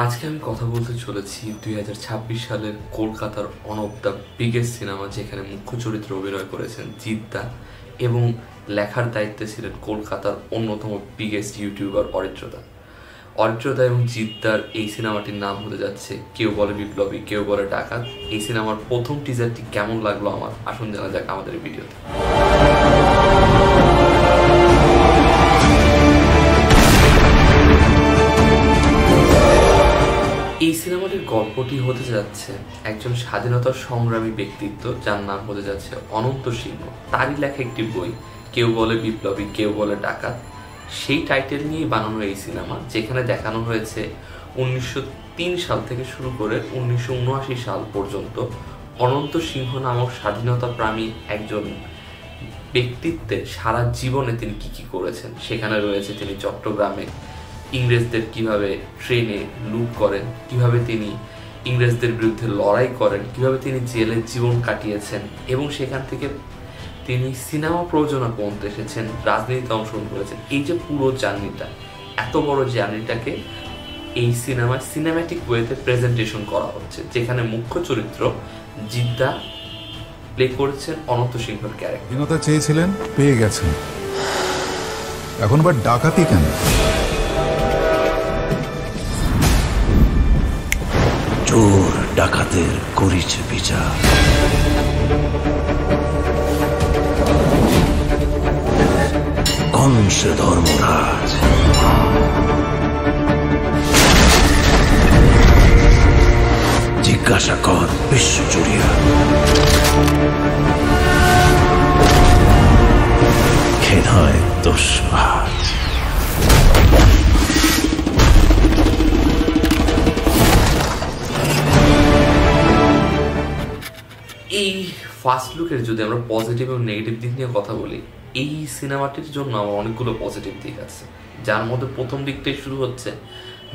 আজকে আমি কথা বলতে চলেছি 2026 সালের কলকাতার one of the biggest cinema, যেখানে মুখ্য চরিত্রে অভিনয় করেছেন জিদ্দা এবং লেখার দায়িত্বে ছিলেন কলকাতার অন্যতম বিগেস্ট ইউটিউবার অরিত্রদা। অরিত্রদা এবং জিদ্দার এই সিনেমাটির নাম হতে যাচ্ছে কেউ বলে বিপ্লবী, কেউ বলে ডাকাত। এই সিনেমার প্রথম টিজারটি কেমন লাগলো আমার, আসুন জানা যাক আমাদের এই ভিডিওতে। এই সিনেমাটির গল্পটি হতে যাচ্ছে একজন স্বাধীনতা সংগ্রামী ব্যক্তিত্ব যার নাম হতে যাচ্ছে অনন্ত সিংহ। তারই লেখা একটি বই, কেউ বলে বিপ্লবী, কেউ বলে ডাকাত। সেই টাইটেল নিয়েই বানানো এই সিনেমা, যেখানে দেখানো হয়েছে 1903 সাল থেকে শুরু করে 1979 সাল পর্যন্ত অনন্ত সিংহ নামক স্বাধীনতাপ্রামী একজন ব্যক্তিত্বের সারা জীবনে তিনি কি করেছেন। সেখানে রয়েছে তিনি চট্টগ্রামে ইংরেজদের কিভাবে ট্রেনে লুট করেন, কিভাবে তিনি ইংরেজদের বিরুদ্ধে লড়াই করেন, কিভাবে তিনি জেলের জীবন কাটিয়েছেন এবং সেখান থেকে তিনি সিনেমা প্রযোজনা পর্যন্ত এসেছেন, রাজনীতিতে অংশগ্রহণ করেছেন। এই যে পুরো জার্নিটা, এত বড় জার্নিটাকে এই সিনেমায় সিনেম্যাটিক ওয়েতে প্রেজেন্টেশন করা হচ্ছে, যেখানে মুখ্য চরিত্র জিদ্দা প্লে করেছেন অনন্ত সিংহর ক্যারেক্টার। স্বাধীনতা চেয়েছিলেন, পেয়ে গেছেন, এখন আবার ডাকাতি কেন? চোর ডাকাতের করিছে বিচার, কংস ধর্মরাজ জিজ্ঞাসা কর বিশ্বচুরিয়া, খেদ হয় দোষবাজ। এই ফার্স্ট লুকের যদি আমরা পজিটিভ এবং নেগেটিভ দিক নিয়ে কথা বলি, এই সিনেমাটির জন্য আমার অনেকগুলো পজিটিভ দিক আছে, যার মধ্যে প্রথম দিকটাই শুরু হচ্ছে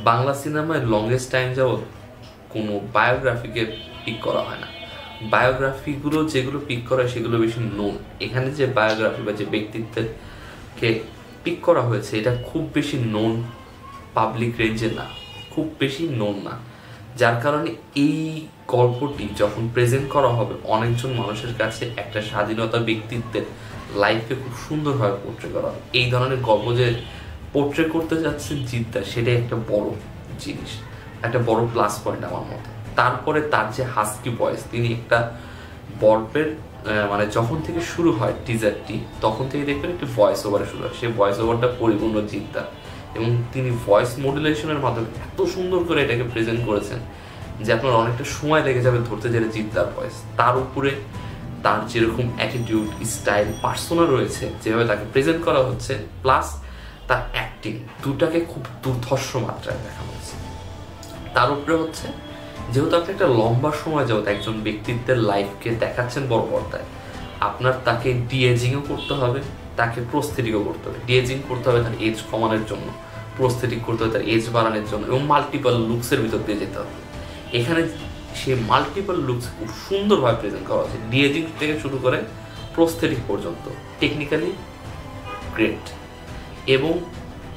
বাংলা সিনেমায় লংগেস্ট টাইম যাবৎ কোনো বায়োগ্রাফিকে পিক করা হয় না। বায়োগ্রাফিগুলো যেগুলো পিক করা হয় সেগুলো বেশি নোন। এখানে যে বায়োগ্রাফি বা যে ব্যক্তিত্বকে পিক করা হয়েছে এটা খুব বেশি নোন পাবলিক রেঞ্জে না, খুব বেশি নোন না, যার কারণে এই গল্পটি যখন প্রেজেন্ট করা হবে অনেকজন মানুষের কাছে একটা স্বাধীনতা ব্যক্তিত্বের লাইফকে খুব সুন্দরভাবে পোর্ট্রে করা হবে। এই ধরনের গল্প যে পোর্ট্রে করতে যাচ্ছেন জিদ্দা, সেটাই একটা বড় জিনিস, একটা বড় প্লাস পয়েন্ট আমার মতে। তারপরে তার যে হাস্কি ভয়েস, তিনি একটা গল্পের মানে যখন থেকে শুরু হয় টিজারটি, তখন থেকে দেখবেন একটি ভয়েস ওভারে শুরু হয়, সেই ভয়েস ওভারটা পরিপূর্ণ জিদ্দা এবং তিনি ভয়েস মডুলেশনের মাধ্যমে এত সুন্দর করে এটাকে প্রেজেন্ট করেছেন যে আপনার অনেকটা সময় লেগে যাবে ধরতে, যেটা জিদ্দার ভয়েস। তার উপরে তার যেরকম অ্যাটিটিউড, স্টাইল, পার্সোনা রয়েছে, যেভাবে তাকে প্রেজেন্ট করা হচ্ছে, প্লাস তার অ্যাক্টিং, দুটাকে খুব দুর্ধর্ষ মাত্রায় দেখানো হচ্ছে। তার উপরে হচ্ছে যেহেতু আপনি একটা লম্বা সময় যাবত একজন ব্যক্তিত্বের লাইফকে দেখাচ্ছেন বড় পর্দায়, আপনার তাকে ডিএজিংও করতে হবে, তাকে প্রস্থেটিকও করতে হবে। ডিএজিং করতে হবে তার এজ কমানোর জন্য, প্রস্থেটিক করতে হবে তার এজ বাড়ানোর জন্য, এবং মাল্টিপল লুকসের ভিতর দিয়ে যেতে হবে। এখানে সেই মাল্টিপল লুকস খুব সুন্দরভাবে প্রেজেন্ট করা হচ্ছে, ডিএজিং থেকে শুরু করে প্রস্থেটিক পর্যন্ত, টেকনিক্যালি গ্রেট। এবং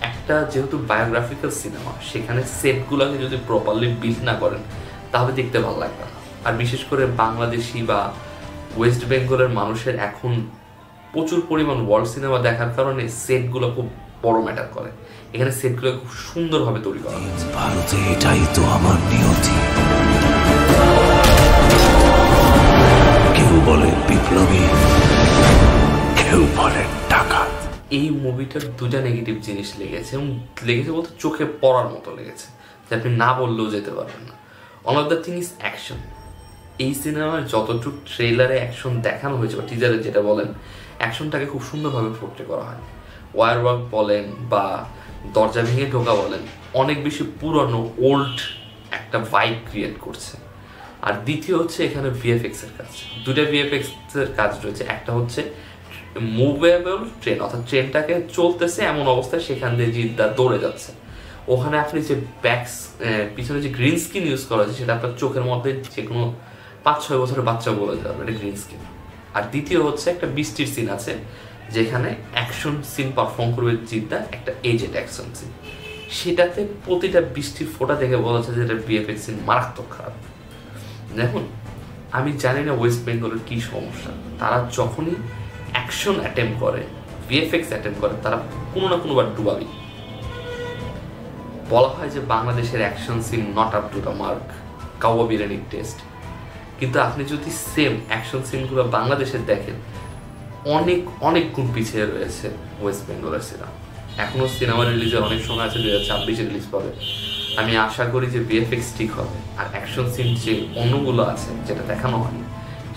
একটা যেহেতু বায়োগ্রাফিক্যাল সিনেমা, সেখানে সেটগুলোকে যদি প্রপারলি বিল্ড না করেন তাহলে দেখতে ভালো লাগবে না। আর বিশেষ করে বাংলাদেশি বা ওয়েস্ট বেঙ্গলের মানুষের এখন প্রচুর পরিমাণ ওয়ার্ল্ড সিনেমা দেখার কারণে সেটগুলো খুব বড় ম্যাটার করে। এখানে সেটগুলো খুব সুন্দরভাবে তৈরি করা হয়েছে। ভারতে এটাই তো আমার নিয়তি, কেউ বলে বিপ্লবী, কেউ বলে ডাকাত। এই মুভিটার দুটা নেগেটিভ জিনিস লেগেছে, এবং লেগেছে বলতে চোখে পড়ার মতো লেগেছে, যে আপনি না বললেও যেতে পারবেন না। One of the thing is action. এই সিনেমার যতটুকু ট্রেলারে অ্যাকশন দেখানো হয়েছে বা টিজারে যেটা বলেন, অ্যাকশনটাকে খুব সুন্দরভাবে পোর্ট্রে করা হয়। ওয়ার ওয়ার্ক বলেন বা দরজা ভেঙে ঢোকা বলেন, অনেক বেশি পুরনো ওল্ড একটা ভাইব ক্রিয়েট করছে। আর দ্বিতীয় হচ্ছে এখানে ভিএফএক্স এর কাজ, দুটা ভিএফএক্স এর কাজ রয়েছে। একটা হচ্ছে মুভেবল ট্রেন, অর্থাৎ ট্রেনটাকে চলতেছে এমন অবস্থায় সেখান দিয়ে জিদ্দা দৌড়ে যাচ্ছে, ওখানে আপনি যে পিছনে যে গ্রিন স্ক্রিন ইউজ করা হয়েছে সেটা আপনার চোখের মধ্যে যে কোনো 5-6 বছরের বাচ্চা বলে যাবে এটা গ্রিন স্ক্রিন। আর দ্বিতীয় হচ্ছে একটা বৃষ্টির সিন আছে, যেখানে অ্যাকশন সিন পারফর্ম করবে জিদ্দা, একটা এজেড অ্যাকশন সিন। সেটাতে প্রতিটা বৃষ্টির ফোঁটা দেখে বলা হচ্ছে যে এটা ভিএফএক্স সিন মারাত্মক খারাপ। দেখুন, আমি জানি না ওয়েস্ট বেঙ্গলের কী সমস্যা, তারা যখনই অ্যাকশন অ্যাটেম্প করে, ভিএফএক্স অ্যাটেম্প করে, তারা কোনো না কোনোবার ডুবাবি। বলা হয় যে বাংলাদেশের action scene not up to the mark, কাওয়া বিরিয়ানির টেস্ট। কিন্তু আপনি যদি সেম অ্যাকশন সিনগুলো বাংলাদেশের দেখেন, অনেক অনেক গুণ পিছিয়ে রয়েছে ওয়েস্ট বেঙ্গলের সিনেমা। এখনও সিনেমা রিলিজের অনেক সময় আছে, 2026-এ রিলিজ পাবে। আমি আশা করি যে ভিএফএক্স ঠিক হবে, আর অ্যাকশন সিন যে অন্যগুলো আছে যেটা দেখানো হয়নি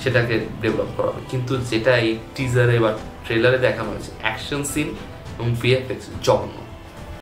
সেটাকে ডেভেলপ করা হবে। কিন্তু যেটা এই টিজারে বা ট্রেলারে দেখানো হয়েছে, অ্যাকশন সিন এবং ভিএফএক্স জঘন্য।